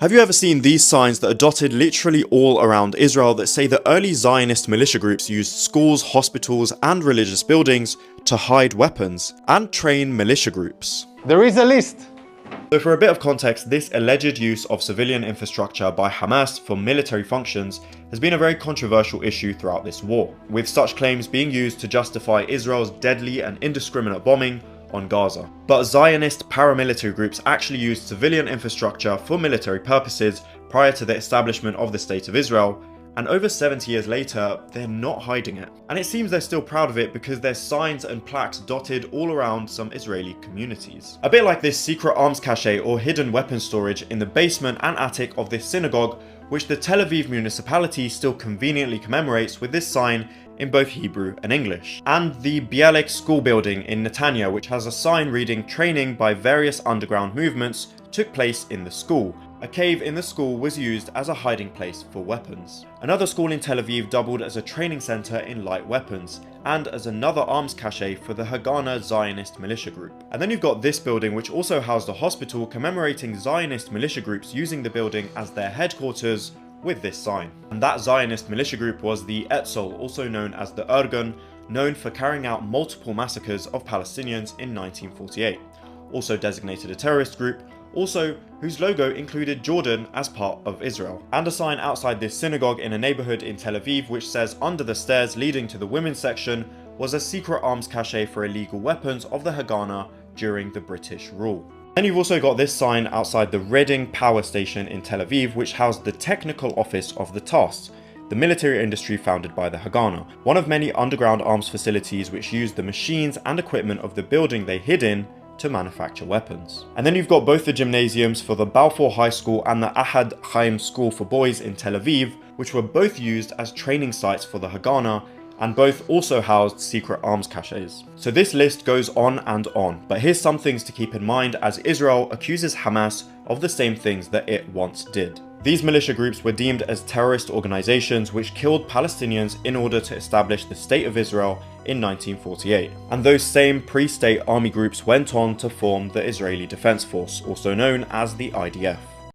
Have you ever seen these signs that are dotted literally all around Israel that say that early Zionist militia groups used schools, hospitals, and religious buildings to hide weapons and train militia groups? There is a list. So for a bit of context, this alleged use of civilian infrastructure by Hamas for military functions has been a very controversial issue throughout this war, with such claims being used to justify Israel's deadly and indiscriminate bombing on Gaza. But Zionist paramilitary groups actually used civilian infrastructure for military purposes prior to the establishment of the State of Israel, and over 70 years later, they're not hiding it. And it seems they're still proud of it because there's signs and plaques dotted all around some Israeli communities. A bit like this secret arms cache or hidden weapons storage in the basement and attic of this synagogue, which the Tel Aviv municipality still conveniently commemorates with this sign in both Hebrew and English. And the Bialik school building in Netanya, which has a sign reading "Training by various underground movements took place in the school." A cave in the school was used as a hiding place for weapons. Another school in Tel Aviv doubled as a training center in light weapons, and as another arms cache for the Haganah Zionist militia group. And then you've got this building, which also housed a hospital commemorating Zionist militia groups using the building as their headquarters with this sign. And that Zionist militia group was the Etzel, also known as the Irgun, known for carrying out multiple massacres of Palestinians in 1948. Also designated a terrorist group, also whose logo included Jordan as part of Israel. And a sign outside this synagogue in a neighborhood in Tel Aviv which says "Under the stairs leading to the women's section" was a secret arms cache for illegal weapons of the Haganah during the British rule. Then you've also got this sign outside the Reading power station in Tel Aviv, which housed the technical office of the TASS, the military industry founded by the Haganah, one of many underground arms facilities which used the machines and equipment of the building they hid in to manufacture weapons. And then you've got both the gymnasiums for the Balfour High School and the Ahad Chaim School for Boys in Tel Aviv, which were both used as training sites for the Haganah, and both also housed secret arms caches. So this list goes on and on, but here's some things to keep in mind as Israel accuses Hamas of the same things that it once did. These militia groups were deemed as terrorist organizations which killed Palestinians in order to establish the State of Israel in 1948. And those same pre-state army groups went on to form the Israeli Defense Force, also known as the IDF.